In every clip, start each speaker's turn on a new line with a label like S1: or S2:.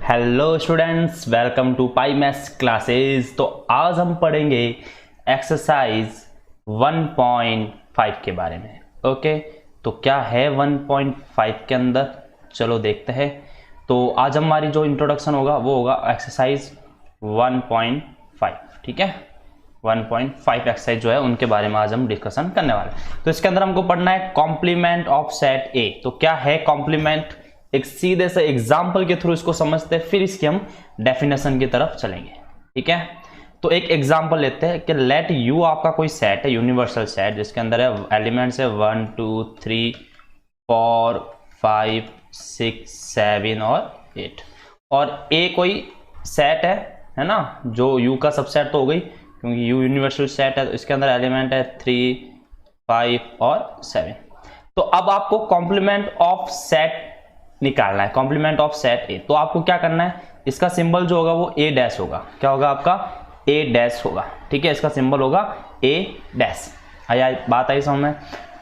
S1: Hello students, welcome to Pi maths classes. तो आज हम पढ़ेंगे एक्सरसाइज 1.5 के बारे में। ओके, तो क्या है 1.5 के अंदर, चलो देखते हैं। तो आज हमारी जो इंट्रोडक्शन होगा वो होगा एक्सरसाइज 1.5। ठीक है, 1.5 एक्सरसाइज जो है उनके बारे में आज हम डिस्कशन करने वाले हैं। तो इसके अंदर हमको पढ़ना है कॉम्प्लीमेंट ऑफ सेट ए। तो क्या है कॉम्प्लीमेंट, एक सीधे से एग्जाम्पल के थ्रू इसको समझते हैं, फिर इसकी हम डेफिनेशन की तरफ चलेंगे। ठीक है, तो एक एग्जाम्पल लेते हैं कि लेट यू आपका कोई सेट है, यूनिवर्सल सेट, जिसके अंदर है एलिमेंट्स है 1 2 3 4 5 6 7 और 8, और ए कोई सेट है ना, जो यू का सबसेट तो हो गई क्योंकि यू यूनिवर्सल सेट है। तो इसके अंदर एलिमेंट है 3 5 और 7। तो अब आपको कॉम्प्लीमेंट ऑफ सेट निकालना है, कॉम्प्लीमेंट ऑफ सेट ए। तो आपको क्या करना है, इसका सिंबल जो होगा वो ए डैश होगा। क्या होगा आपका, ए डैश होगा। ठीक है, इसका सिंबल होगा ए डैश। आया बात आई समझ में।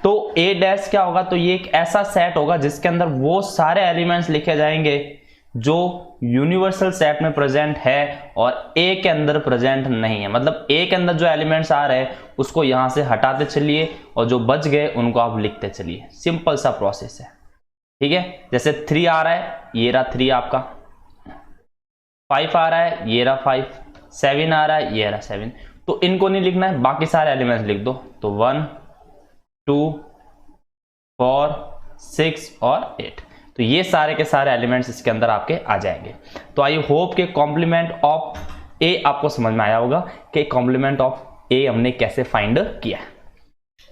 S1: तो ए डैश क्या होगा, तो ये एक ऐसा सेट होगा जिसके अंदर वो सारे एलिमेंट्स लिखे जाएंगे जो यूनिवर्सल सेट में प्रेजेंट है और ए के अंदर प्रेजेंट नहीं है। मतलब ए के अंदर जो एलिमेंट्स आ रहे हैं उसको यहां से हटाते चलिए और जो बच गए उनको आप लिखते चलिए। सिंपल सा प्रोसेस है। ठीक है, जैसे 3 आ रहा है, ये रहा 3 आपका, 5 आ रहा है, ये रहा 5, 7 आ रहा है, ये रहा 7। तो इनको नहीं लिखना है, बाकी सारे एलिमेंट्स लिख दो। तो 1 2 4 6 और 8, तो ये सारे के सारे एलिमेंट्स इसके अंदर आपके आ जाएंगे। तो आई होप के कॉम्प्लीमेंट ऑफ ए आपको समझ में आया होगा कि कॉम्प्लीमेंट ऑफ ए हमने कैसे फाइंड किया।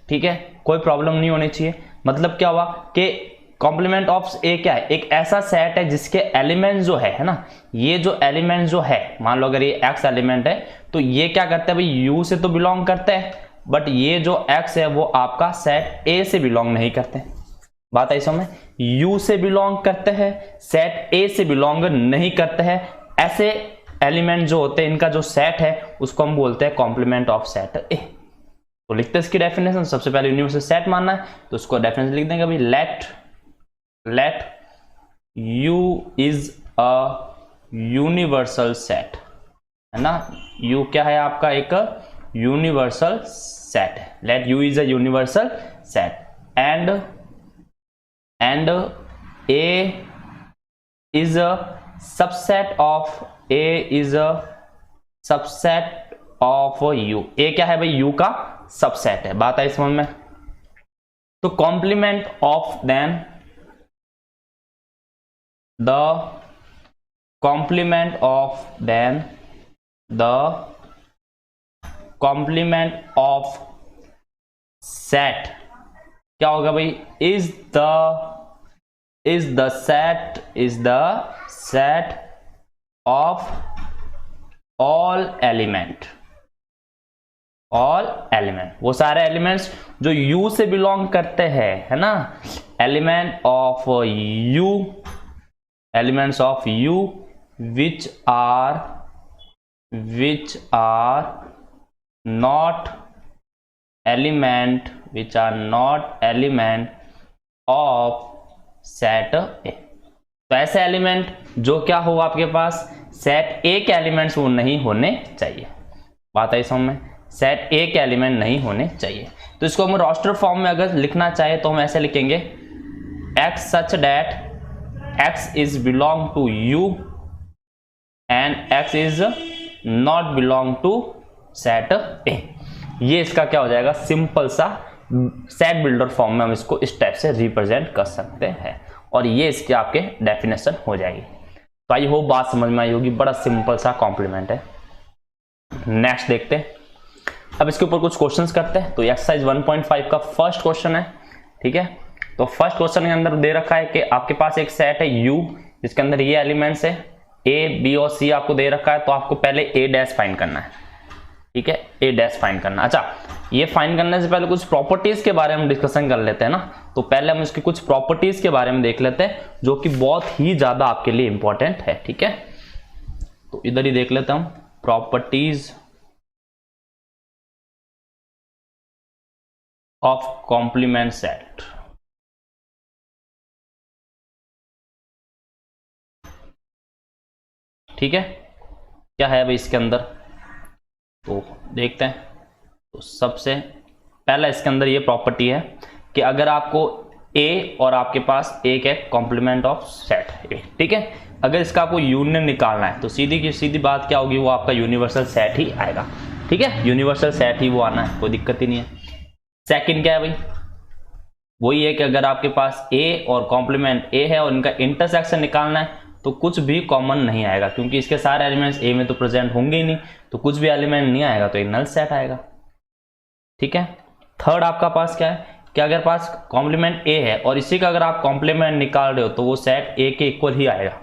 S1: ठीक है, कोई प्रॉब्लम नहीं होनी चाहिए। मतलब क्या हुआ कि कॉम्प्लीमेंट ऑफ ए क्या है, एक ऐसा सेट है जिसके एलिमेंट जो है ना, ये जो एलिमेंट जो है, मान लो अगर ये एक्स एलिमेंट है तो ये क्या करते हैं भाई, यू से तो बिलोंग करते हैं, बट ये जो एक्स है वो आपका सेट ए से बिलोंग नहीं करते। बात आई समझ में, यू से बिलोंग करते हैं, सेट ए से बिलोंग नहीं करते हैं। ऐसे एलिमेंट जो होते हैं इनका जो सेट है उसको हम बोलते हैं कॉम्प्लीमेंट ऑफ सेट ए। तो लिखते हैं इसकी डेफिनेशन। सबसे पहले यूनिवर्सल सेट मानना है तो उसको डेफिनेशन लिख देंगे भाई, let u is a universal set, है ना। u क्या है आपका, एक यूनिवर्सल सेट है। let u is a universal set and a is a subset of u। a क्या है भाई, u का सबसेट है। बात आई समझ में। तो complement of then the complement of set क्या होगा भाई, is the set of all element, वो सारे एलिमेंट्स जो U से बिलोंग करते हैं, है ना। Elements of U which are not element of set A। तो ऐसे एलिमेंट जो क्या हो आपके पास, सेट ए के एलिमेंट्स वो नहीं होने चाहिए। बात आई समझ में, सेट ए के एलिमेंट नहीं होने चाहिए। तो इसको हम रोस्टर फॉर्म में अगर लिखना चाहे तो हम ऐसे लिखेंगे, x such that x is belong to u and x is not belong to set A। ये इसका क्या हो जाएगा, सिंपल सा सेट बिल्डर फॉर्म में हम इसको इस टाइप से रिप्रेजेंट कर सकते हैं और ये इसके आपके डेफिनेशन हो जाएगी। तो आई होप बात समझ में आई होगी। बड़ा सिंपल सा कॉम्प्लीमेंट है। नेक्स्ट देखते हैं, अब इसके ऊपर कुछ क्वेश्चंस करते हैं। तो एक्सरसाइज 1.5 का फर्स्ट क्वेश्चन है। ठीक है, तो फर्स्ट क्वेश्चन के अंदर दे रखा है कि आपके पास एक सेट है U जिसके अंदर ये एलिमेंट्स है A B और C आपको दे रखा है। तो आपको पहले A डैश फाइंड करना है। ठीक है, A डैश फाइंड करना। अच्छा, ये फाइंड करने से पहले कुछ प्रॉपर्टीज के बारे में डिस्कशन कर लेते हैं ना। तो पहले हम इसकी कुछ प्रॉपर्टीज के बारे में देख लेते हैं जो कि बहुत ही ज्यादा आपके लिए इंपॉर्टेंट है। ठीक है, तो इधर ही देख लेते हैं हम प्रॉपर्टीज ऑफ कॉम्प्लीमेंट सेट। ठीक है, क्या है भाई इसके अंदर, तो देखते हैं। तो सबसे पहला इसके अंदर ये प्रॉपर्टी है कि अगर आपको ए और आपके पास एक है कॉम्प्लीमेंट ऑफ सेट ए, ठीक है, अगर इसका आपको यूनियन निकालना है तो सीधी की सीधी बात क्या होगी, वो आपका यूनिवर्सल सेट ही आएगा, ठीक है, यूनिवर्सल सेट ही वो आना है, कोई दिक्कत ही नहीं है। सेकंड क्या है भाई, वही है कि अगर आपके पास ए और कॉम्प्लीमेंट ए है और इनका इंटरसेक्शन निकालना है तो कुछ भी कॉमन नहीं आएगा, क्योंकि इसके सारे एलिमेंट्स ए में तो प्रेजेंट होंगे ही नहीं, तो कुछ भी एलिमेंट नहीं आएगा तो एक नल सेट आएगा, ठीक है। थर्ड आपका पास क्या है कि अगर पास कॉम्प्लीमेंट ए है और इसी का अगर आप कॉम्प्लीमेंट निकाल रहे हो तो वो सेट ए के इक्वल ही आएगा,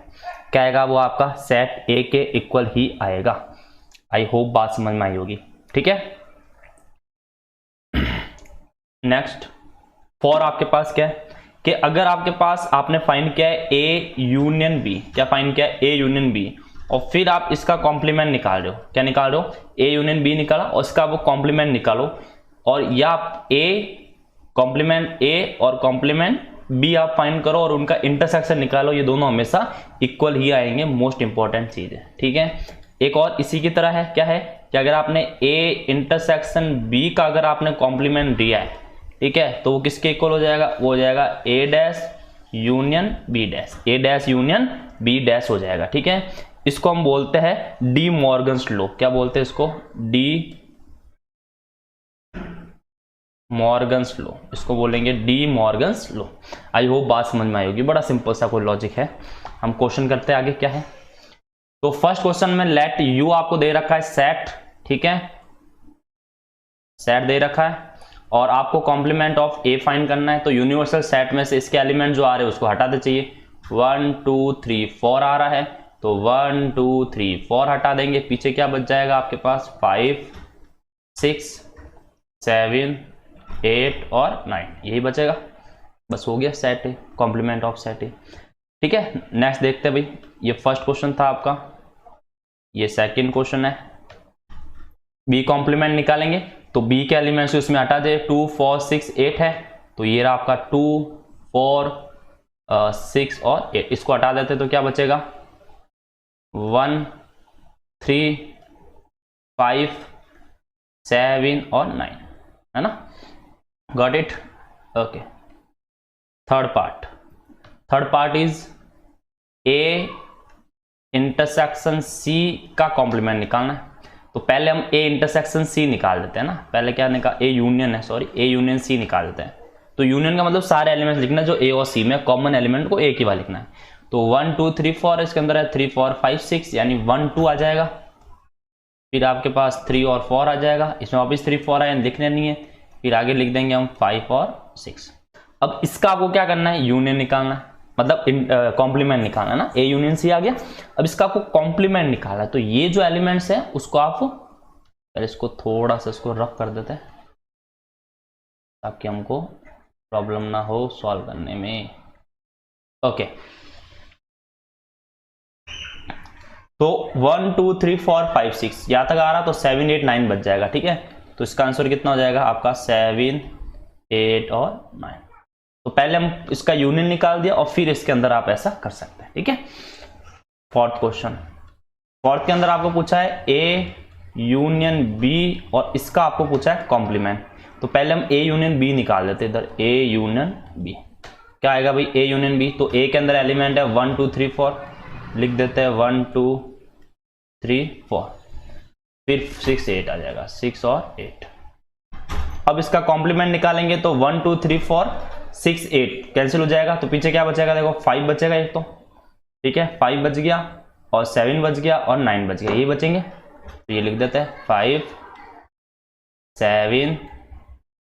S1: क्या आएगा, वो आपका सेट ए के इक्वल ही आएगा। आई होप बात समझ में आई होगी, ठीक है। नेक्स्ट 4 आपके पास क्या है कि अगर आपके पास आपने फाइंड किया है ए यूनियन बी, क्या फाइंड किया है, ए यूनियन बी, और फिर आप इसका कॉम्प्लीमेंट निकाल रहे हो, क्या निकाल रहे हो, ए यूनियन बी निकाला और इसका वो कॉम्प्लीमेंट निकालो, और या आप ए कॉम्प्लीमेंट ए और कॉम्प्लीमेंट बी आप फाइंड करो और उनका इंटरसेक्शन निकालो, ये दोनों हमेशा इक्वल ही आएंगे, मोस्ट इंपॉर्टेंट चीज है, ठीक है। एक और इसी की तरह है, क्या है कि अगर आपने ए इंटरसेक्शन बी का अगर आपने कॉम्प्लीमेंट दिया है, ठीक है, तो वो किसके इक्वल हो जाएगा, वो हो जाएगा ए डैश यूनियन बी डैश, ए डैश यूनियन बी डैश हो जाएगा, ठीक है। इसको हम बोलते हैं डी मॉर्गन्स लॉ, क्या बोलते हैं इसको, डी मॉर्गन्स लॉ, इसको बोलेंगे D Morgan's law. I hope बात समझ में आई होगी, बड़ा सिंपल सा कोई लॉजिक है। हम क्वेश्चन करते हैं आगे, क्या है, तो फर्स्ट क्वेश्चन में लेट यू आपको दे रखा है सेट, ठीक है, सेट दे रखा है और आपको कॉम्प्लीमेंट ऑफ ए फाइंड करना है, तो यूनिवर्सल सेट में से इसके एलिमेंट जो आ रहे हैं उसको हटाते चाहिए, 1 2 3 4 आ रहा है, तो 1 2 3 4 हटा देंगे, पीछे क्या बच जाएगा आपके पास, 5 6 7 8 और 9, यही बचेगा, बस हो गया set A, complement of set A, ठीक है। नेक्स्ट देखते हैं भाई, ये फर्स्ट क्वेश्चन था आपका, ये सेकंड क्वेश्चन है, बी कॉम्प्लीमेंट निकालेंगे तो बी के एलिमेंट्स उसमें हटा दे, 2 4 6 8 है, तो ये रहा आपका 2 4 6 और 8, इसको हटा देते तो क्या बचेगा, 1 3 5 7 और 9, है ना, got it, okay. Third part is A intersection C का कॉम्प्लीमेंट निकालना है, तो पहले हम ए इंटरसेक्शन सी निकाल देते हैं ना, पहले क्या निकाल, ए यूनियन है, सॉरी ए यूनियन सी निकाल देते हैं, तो यूनियन का मतलब सारे एलिमेंट्स लिखना जो ए और सी में कॉमन एलिमेंट को एक ही बार लिखना है, तो 1 2 3 4 इसके अंदर है 3 4 5 6, यानी 1 2 आ जाएगा, फिर आपके पास 3 और 4 आ जाएगा, इसमें वापस 3 4 आए, लिखने नहीं है, फिर आगे लिख देंगे हम 5 और 6। अब इसका आपको क्या करना है, यूनियन निकालना है, मतलब कॉम्प्लीमेंट निकालना है ना, ए यूनियन सी आ गया, अब इसका आपको कॉम्प्लीमेंट निकालना है, तो ये जो एलिमेंट्स है उसको आप पहले इसको थोड़ा सा इसको रफ कर देते हैं ताकि हमको प्रॉब्लम ना हो सॉल्व करने में, ओके। तो 1 2 3 4 5 6 यहां तक आ रहा, तो 7 8 9 बच जाएगा, ठीक है, तो इसका आंसर कितना हो जाएगा आपका 7 8 और 9, तो पहले हम इसका यूनियन निकाल दिया और फिर इसके अंदर आप ऐसा कर सकते हैं, ठीक है। फोर्थ क्वेश्चन, फोर्थ के अंदर आपको पूछा है ए यूनियन बी और इसका आपको पूछा है कॉम्प्लीमेंट, तो पहले हम ए यूनियन बी निकाल देते हैं, इधर ए यूनियन बी, क्या आएगा भाई, ए यूनियन बी, तो ए के अंदर एलिमेंट है 1 2 3 4, लिख देते हैं 1 2 3 4, फिर 6 8 आ जाएगा, 6 और 8। अब इसका कॉम्प्लीमेंट निकालेंगे तो 1 2 3 4 6 8 कैंसिल हो जाएगा, तो पीछे क्या बचेगा, देखो 5 बचेगा एक, तो ठीक है 5 बच गया और 7 बच गया और 9 बच गया, ये बचेंगे, तो ये लिख देते हैं 5 7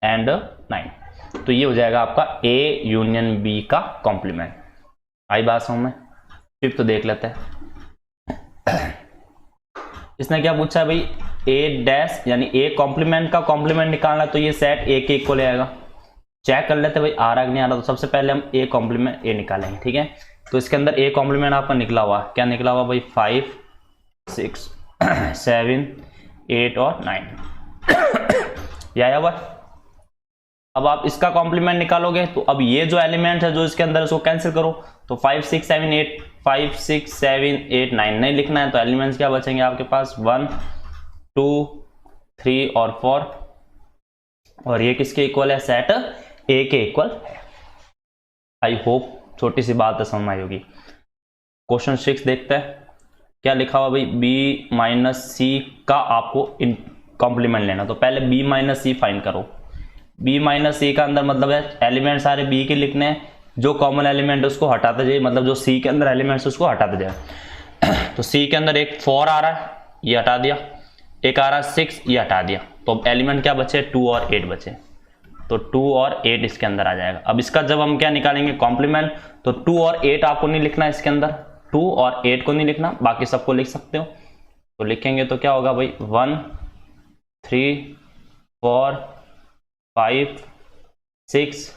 S1: एंड 9, तो ये हो जाएगा आपका ए यूनियन बी का कॉम्प्लीमेंट। आई बात समझ में, फिर तो देख लेते हैं, इसने क्या पूछा है भाई, ए डैश यानी ए कॉम्प्लीमेंट का कॉम्प्लीमेंट निकालना, तो ये सेट ए के इक्वल आएगा, चेक कर लेते भाई आ रहा कि नहीं आ रहा, तो सबसे पहले हम ए कॉम्प्लीमेंट ए निकालेंगे, ठीक है, तो इसके अंदर ए कॉम्प्लीमेंट आपका निकला हुआ, क्या निकला हुआ भाई, 5 6 7 8 और 9 ये आया हुआ। अब आप इसका कॉम्प्लीमेंट निकालोगे तो अब ये जो एलिमेंट है जो इसके अंदर, उसको कैंसिल करो। तो 5 6 7 8 5 6 7 8 9 नहीं लिखना है, तो एलिमेंट्स क्या बचेंगे आपके पास 1 2 3 और 4, और ये किसके इक्वल है, सेट ए के इक्वल है। आई होप छोटी सी बात है समझ आई होगी। क्वेश्चन 6 देखते हैं क्या लिखा हुआ भाई, बी माइनस सी का आपको कॉम्प्लीमेंट लेना। तो पहले बी माइनस सी फाइंड करो। बी माइनस सी का अंदर मतलब है एलिमेंट सारे बी के लिखने हैं, जो कॉमन एलिमेंट है उसको हटाते जाइए, मतलब जो सी के अंदर एलिमेंट्स उसको हटाते जाए। तो सी के अंदर एक 4 आ रहा है, ये हटा दिया, एक आ रहा है 6, ये हटा दिया, तो एलिमेंट क्या बचे, 2 और 8 बचे। तो 2 और 8 इसके अंदर आ जाएगा। अब इसका जब हम क्या निकालेंगे कॉम्प्लीमेंट, तो 2 और 8 आपको नहीं लिखना है इसके अंदर, 2 और 8 को नहीं लिखना, बाकी सबको लिख सकते हो। तो लिखेंगे तो क्या होगा भाई 1 3 4 5 6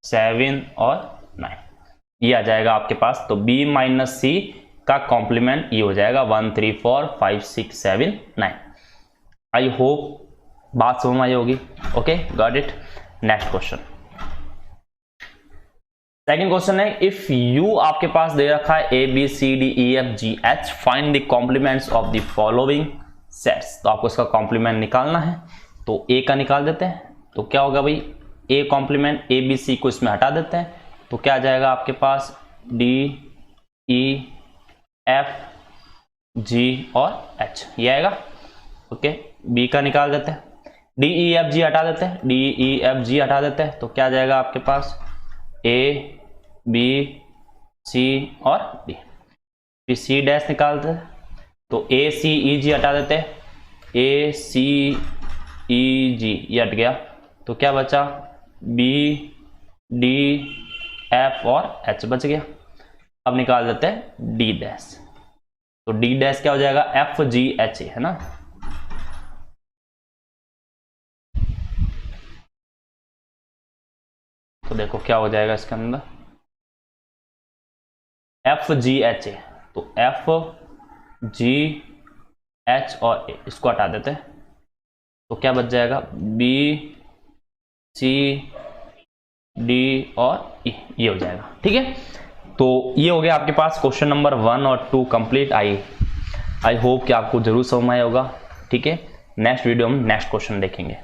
S1: 7 और 9, ये आ जाएगा आपके पास। तो b माइनस सी का कॉम्प्लीमेंट ये हो जाएगा 1 3 4 5 6 7 9। आई होप बात समझ में आई होगी। Okay, got it. Next question, second question है, इफ यू आपके पास दे रखा है A B C D E F G H, find the complements of the following sets. तो आपको इसका कॉम्प्लीमेंट निकालना है, तो ए का निकाल देते हैं। तो क्या होगा भाई, ए कॉम्प्लीमेंट ए बी सी को इसमें हटा देते हैं, तो क्या आ जाएगा आपके पास डी ई एफ जी और एच, ये आएगा। ओके, बी का निकाल देते हैं, डी ई एफ जी हटा देते हैं, डी ई एफ जी हटा देते हैं, तो क्या आ जाएगा आपके पास ए बी सी और डी। फिर सी डैश निकालते हैं, तो ए सी ई जी हटा देते हैं, ए सी ई जी ये हट गया, तो क्या बचा बी डी एफ और एच बच गया। अब निकाल देते हैं डी डैश, तो डी डैश क्या हो जाएगा एफ जी एच है ना। तो देखो क्या हो जाएगा इसके अंदर एफ जी एच ए, तो एफ जी एच और ए इसको हटा देते हैं, तो क्या बच जाएगा बी सी डी और ई, ये हो जाएगा। ठीक है, तो ये हो गया आपके पास क्वेश्चन नंबर 1 और 2 कंप्लीट। आई होप कि आपको जरूर समझ में आया होगा। ठीक है, नेक्स्ट वीडियो में नेक्स्ट क्वेश्चन देखेंगे।